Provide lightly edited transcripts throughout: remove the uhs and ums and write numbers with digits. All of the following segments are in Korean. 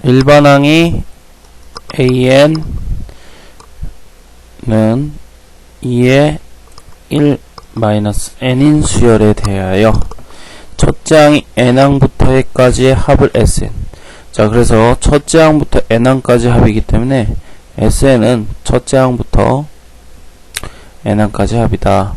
일반항이 AN은 2의 1-n인 수열에 대하여 첫째 항이 n항부터 해까지의 합을 Sn. 자, 그래서 첫째 항부터 n항까지 합이기 때문에 Sn은 첫째 항부터 n항까지 합이다.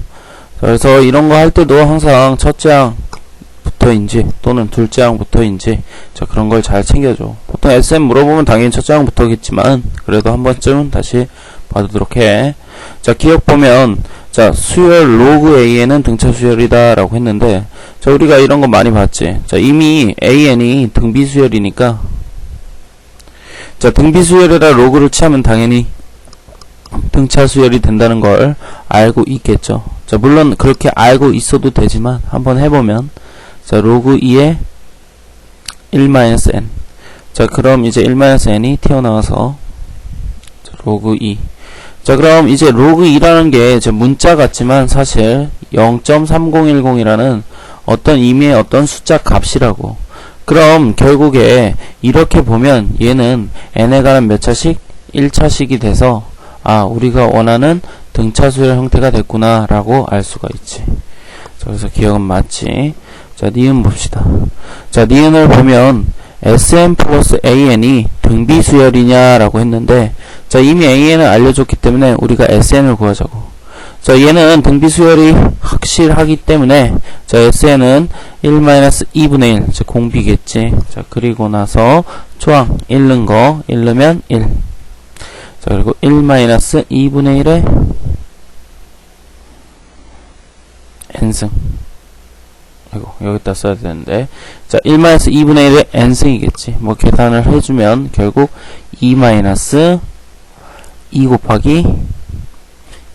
그래서 이런 거 할 때도 항상 첫째 항부터인지 또는 둘째 항부터인지 자, 그런 걸 잘 챙겨줘. 보통 SM 물어보면 당연히 첫째 항부터겠지만 그래도 한 번쯤은 다시 봐두도록 해. 자, 기억 보면 자, 수열 로그 AN은 등차 수열이다 라고 했는데 자, 우리가 이런 거 많이 봤지. 자, 이미 AN이 등비 수열이니까 자, 등비 수열에다 로그를 취하면 당연히 등차 수열이 된다는 걸 알고 있겠죠. 자, 물론 그렇게 알고 있어도 되지만 한번 해보면 자, 로그 2의 1-n. 자, 그럼 이제 1-n이 튀어나와서 자, 로그 2. 자, 그럼 이제 로그 2라는 게 이제 문자 같지만 사실 0.3010이라는 어떤 의미의 어떤 숫자 값이라고. 그럼 결국에 이렇게 보면 얘는 n에 관한 몇 차식? 1차식이 돼서 아, 우리가 원하는 등차 수열 형태가 됐구나 라고 알 수가 있지. 자, 그래서 기억은 맞지. 자, 니은 봅시다. 자, 니은을 보면 Sn 플러스 AN이 등비 수열이냐 라고 했는데 자, 이미 AN을 알려줬기 때문에 우리가 SN을 구하자고. 자, 얘는 등비 수열이 확실하기 때문에 자, SN은 1-2분의 1 자, 공비겠지. 자, 그리고 나서 초항 1 넣은 거 1 넣으면 1. 자, 그리고 1-2분의 1의 n승. 아이고, 여기다 써야 되는데. 자, 1-2분의 1의 n승이겠지. 뭐, 계산을 해주면 결국 2 곱하기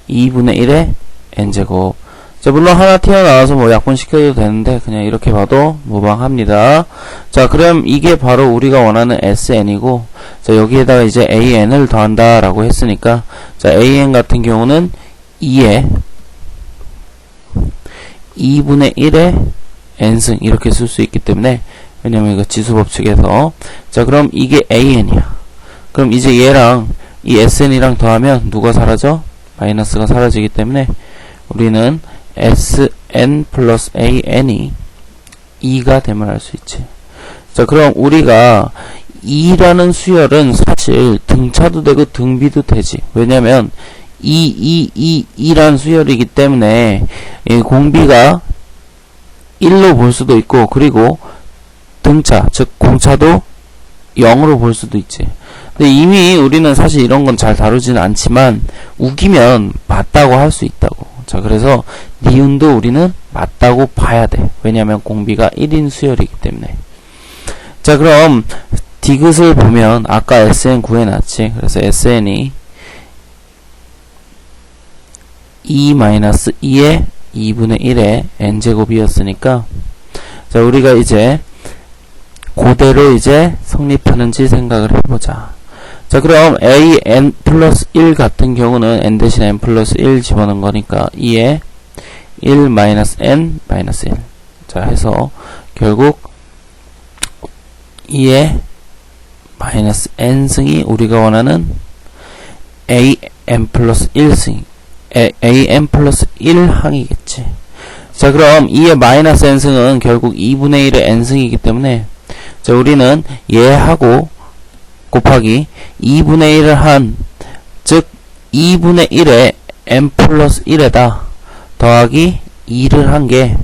2분의 1의 n제곱. 자, 물론 하나 튀어나와서 뭐 약분시켜도 되는데, 그냥 이렇게 봐도 무방합니다. 자, 그럼 이게 바로 우리가 원하는 SN이고, 자, 여기에다가 이제 AN을 더한다 라고 했으니까, 자, AN 같은 경우는 2의 2분의 1의 n승 이렇게 쓸 수 있기 때문에 왜냐면 이거 지수법칙에서 자, 그럼 이게 AN이야. 그럼 이제 얘랑 이 SN이랑 더하면 누가 사라져? 마이너스가 사라지기 때문에 우리는 SN 플러스 AN이 2가 되면 알 수 있지. 자, 그럼 우리가 2라는 수열은 사실 등차도 되고 등비도 되지. 왜냐면 2라는 수열이기 때문에 이 공비가 1로 볼 수도 있고 그리고 등차 즉 공차도 0으로 볼 수도 있지. 근데 이미 우리는 사실 이런 건 잘 다루지는 않지만 우기면 맞다고 할 수 있다고. 자, 그래서 니은도 우리는 맞다고 봐야 돼. 왜냐면 공비가 1인 수열이기 때문에. 자, 그럼 디귿을 보면 아까 SN 구해놨지. 그래서 SN이 2-2의 2분의 1의 n제곱이었으니까 자, 우리가 이제 그대로 이제 성립하는지 생각을 해보자. 자, 그럼 an 플러스 1 같은 경우는 n 대신 n 플러스 1 집어넣은 거니까 2에 1-n 마이너스 1. 자, 해서 결국 2에 마이너스 n승이 우리가 원하는 an 플러스 1승 an 플러스 1항이겠지. 자, 그럼 2의 마이너스 n승은 결국 2분의 1의 n승이기 때문에 자, 우리는 얘하고 곱하기 2분의 1을 한 즉 2분의 1의 n 플러스 1에다 더하기 2를 한 게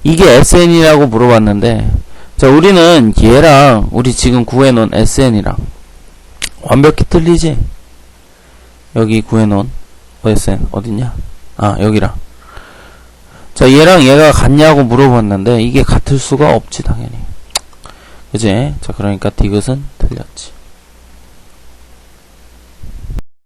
이게 SN이라고 물어봤는데 자, 우리는 얘랑 우리 지금 구해놓은 SN이랑 완벽히 틀리지? 여기 구해놓은 SN 어딨냐? 아, 여기랑 자, 얘랑 얘가 같냐고 물어봤는데 이게 같을 수가 없지 당연히. 그지? 자, 그러니까 디귿은 틀렸지.